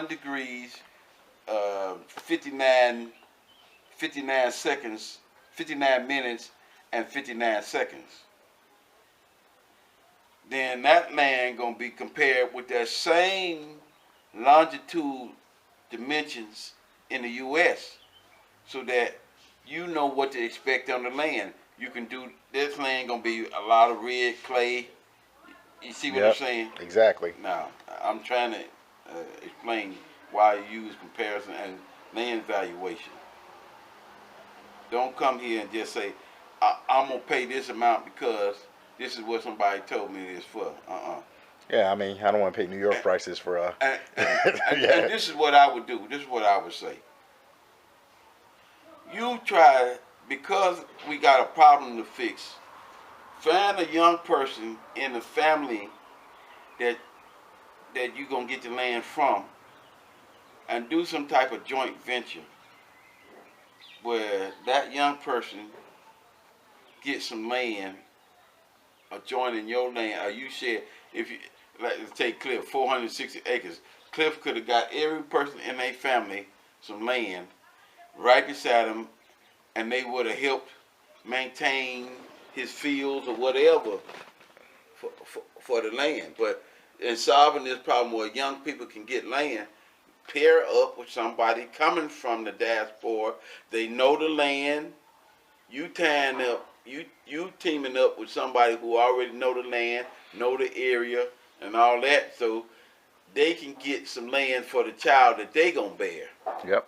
degrees, 59 seconds, 59 minutes, and 59 seconds. Then that land gonna be compared with that same longitude dimensions in the U.S. so that you know what to expect on the land. You can do this land gonna be a lot of red clay. You see what I'm saying? Exactly. Now I'm trying to explain why I use comparison, and land valuation. Don't come here and just say, I'm going to pay this amount because this is what somebody told me it is for. Yeah, I mean, I don't want to pay New York prices for And yeah. this is what I would do. This is what I would say. You try, because we got a problem to fix, find a young person in the family that you're going to get the land from and do some type of joint venture where that young person gets some land adjoining your land, or you share. If you, like, let's take Cliff, 460 acres. Cliff could have got every person in their family some land right beside him, and they would have helped maintain his fields or whatever for the land. But in solving this problem where young people can get land, pair up with somebody coming from the diaspora. They know the land. You tying up, you teaming up with somebody who already know the land, know the area, and all that, so they can get some land for the child that they gonna bear. Yep.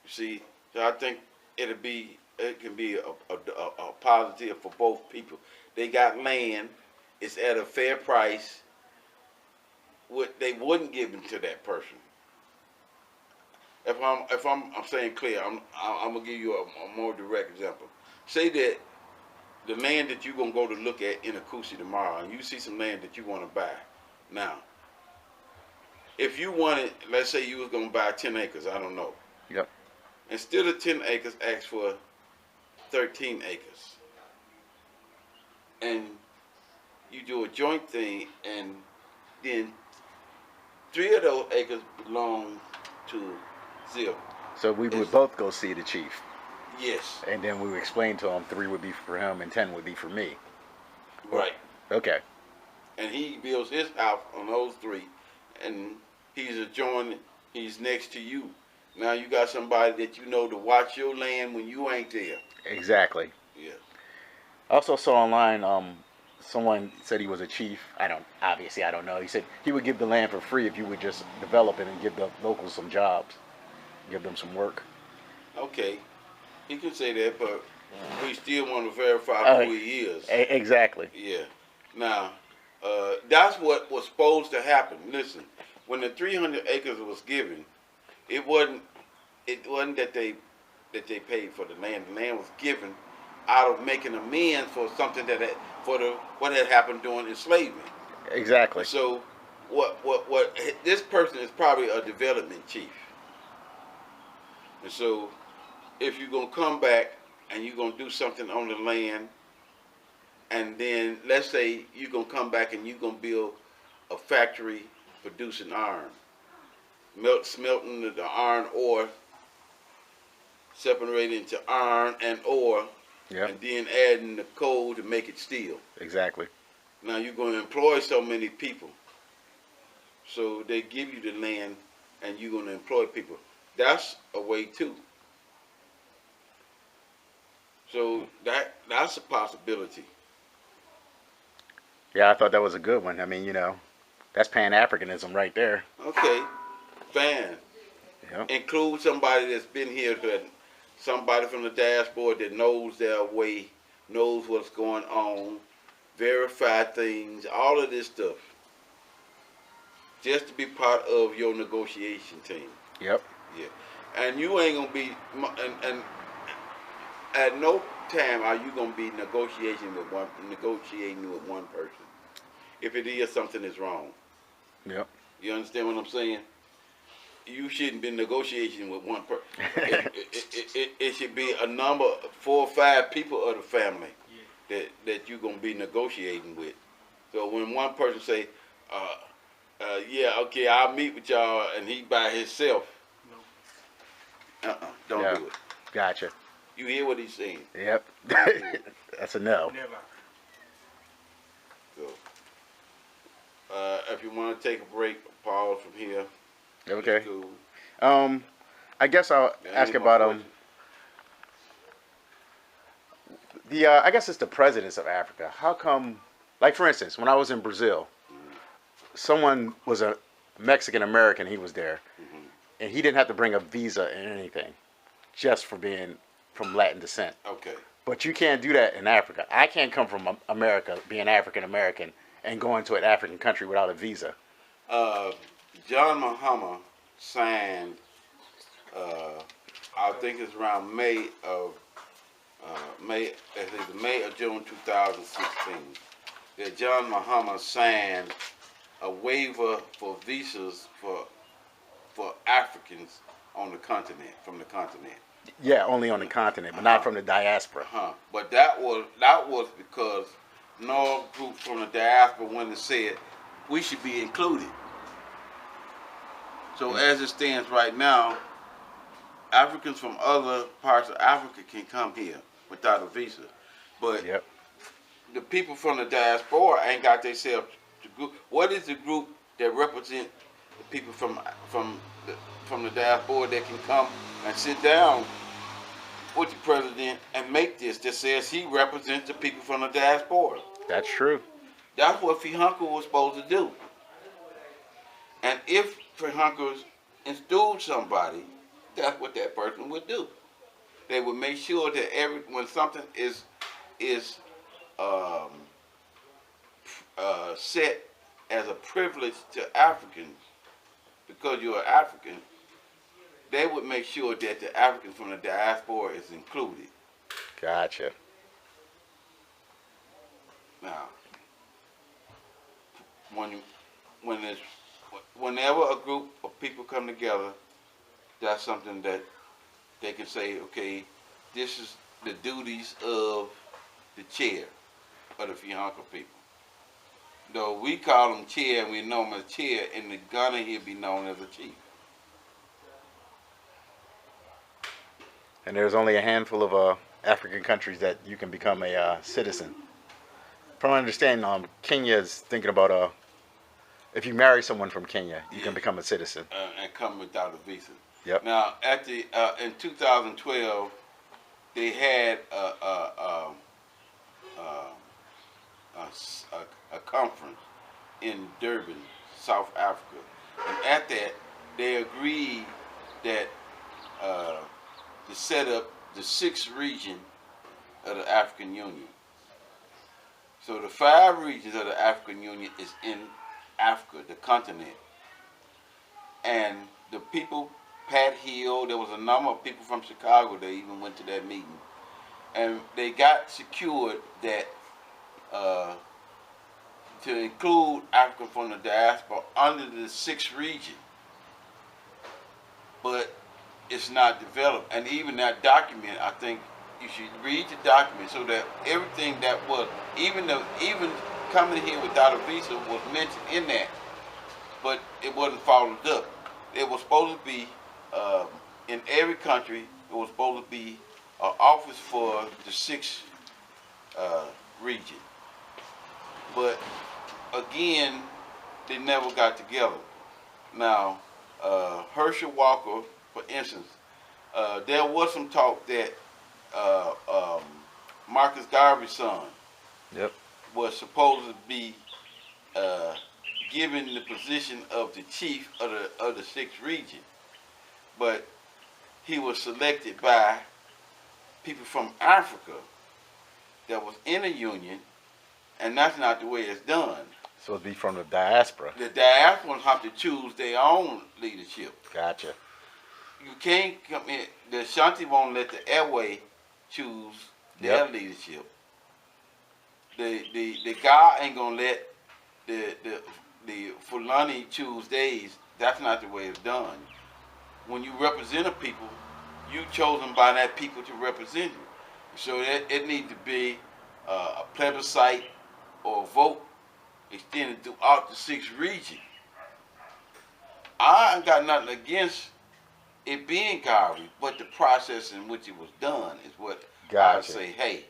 You see, so I think it can be a positive for both people. They got land. It's at a fair price. What they wouldn't give them to that person. If I'm saying clear, I'm gonna give you a more direct example. Say that the land that you're gonna go to look at in Akusi tomorrow, and you see some land that you want to buy. Now, if you wanted, let's say you was gonna buy 10 acres, I don't know. Yep. Instead of 10 acres, ask for 13 acres, and you do a joint thing, and then 3 of those acres belong to Zip. So we would both go see the chief. Yes. And then we would explain to him 3 would be for him and 10 would be for me. Right. Okay. And he builds his house on those 3, and he's adjoining. He's next to you. Now you got somebody that you know to watch your land when you ain't there. Exactly. Yeah. I also saw online, someone said he was a chief. I don't know. He said he would give the land for free if you would just develop it and give the locals some jobs, give them some work. Okay. He can say that, but we still want to verify who he is. Exactly. Yeah. Now, that's what was supposed to happen. Listen, when the 300 acres was given, it wasn't that they paid for the land. The land was given out of making amends for something what had happened during enslavement. Exactly. So, what this person is probably a development chief, and so if you're gonna come back and you're gonna do something on the land, and then let's say you're gonna come back and you're gonna build a factory producing iron, smelting the iron ore, separating into iron and ore, yep. and then adding the coal to make it steel. Exactly. Now you're going to employ so many people, so they give you the land and you're going to employ people. That's a way too. So that's a possibility. Yeah, I thought that was a good one. I mean, that's Pan-Africanism right there. Okay, fine. Yep. Include somebody that's been here, somebody from the diaspora that knows their way, knows what's going on, verify things, all of this stuff. Just to be part of your negotiation team. Yep. Yeah. And you ain't going to be, and at no time are you going to be negotiating with one person. If it is, something is wrong. Yep. You understand what I'm saying? You shouldn't be negotiating with one person. It should be a number, 4 or 5 people of the family that you're going to be negotiating with. So when one person say, yeah, okay, I'll meet with y'all, and he by himself, don't do it. Gotcha. You hear what he's saying? Yep. That's a no. Never. So, if you want to take a break, pause from here. Okay. I guess I'll ask about I guess it's the presidents of Africa. How come, like for instance, when I was in Brazil, someone was a Mexican American. He was there, and he didn't have to bring a visa or anything, just for being from Latin descent. Okay. But you can't do that in Africa. I can't come from America, being African American, and go into an African country without a visa. John Mahama signed, I think it's around May of May or June 2016, that John Mahama signed a waiver for visas for Africans on the continent, from the continent. Yeah, only on the continent, but not from the diaspora. But that was because no group from the diaspora when it said we should be included. So as it stands right now, Africans from other parts of Africa can come here without a visa. But Yep. the people from the diaspora ain't got themselves to group. What is the group that represent the people from the diaspora that can come and sit down with the president and make this that says he represents the people from the diaspora? That's true. That's what Finhaka was supposed to do. And if Finhaka installed somebody, that's what that person would do. They would make sure that when something is set as a privilege to Africans, because you're an African, they would make sure that the African from the diaspora is included. Gotcha. Now, whenever a group of people come together, that's something that they can say, okay, this is the duties of the chair of the Fihankra people. Though we call him chair and we know him as chair, in the Ghana he'll be known as a chief. And there's only a handful of African countries that you can become a citizen. From what I understand, Kenya is thinking about if you marry someone from Kenya, you can become a citizen. And come without a visa. Yep. Now, in 2012, they had a conference in Durban, South Africa, and at that they agreed that to set up the 6th region of the African Union. So the 5 regions of the African Union is in Africa, the continent, and the people. Pat Hill, there was a number of people from Chicago that even went to that meeting. And they got secured that to include Africa from the diaspora under the 6th region. But it's not developed. And even that document, I think you should read the document so that everything that was, even coming here without a visa was mentioned in that, but it wasn't followed up. It was supposed to be in every country, it was supposed to be an office for the 6th region. But again, they never got together. Now, Herschel Walker, for instance, there was some talk that Marcus Garvey's son was supposed to be given the position of the chief of the 6th region. But he was selected by people from Africa that was in a union, and that's not the way it's done. So it'd be from the diaspora. The diaspora have to choose their own leadership. Gotcha. You can't come in. The Ashanti won't let the airway choose their leadership. The guy ain't gonna let the Fulani choose theirs. That's not the way it's done. When you represent a people, you chosen by that people to represent you. So it needs to be a plebiscite or a vote extended throughout the 6th region. I ain't got nothing against it being Garvey, but the process in which it was done is what I would say, hey,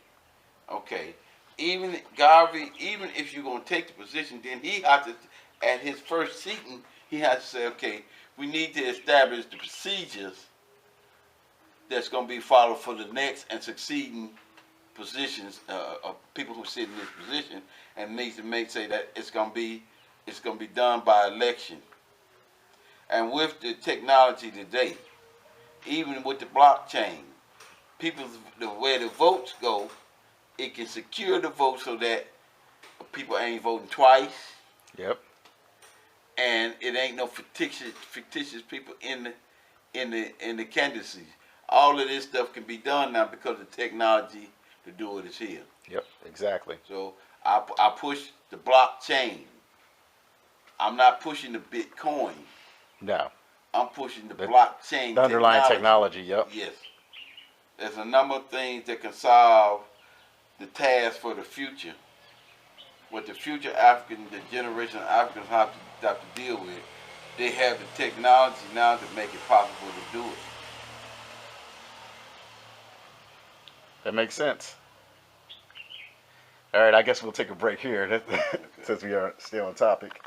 okay, even Garvey, even if you're going to take the position, then he has to, at his first sitting, he has to say, okay, we need to establish the procedures that's going to be followed for the next and succeeding positions of people who sit in this position, and needs to say that it's going to be done by election. And with the technology today, even with the blockchain, the way the votes go, it can secure the vote so that people ain't voting twice, Yep. and it ain't no fictitious people in the candidacies. All of this stuff can be done now because the technology to do it is here. Yep. Exactly. So I push the blockchain. I'm not pushing the Bitcoin. No. I'm pushing the blockchain. The underlying technology. Yep. Yes. There's a number of things that can solve the task for the future. What the future the generation of Africans have to deal with. They have the technology now to make it possible to do it. That makes sense. All right, I guess we'll take a break here since we are still on topic.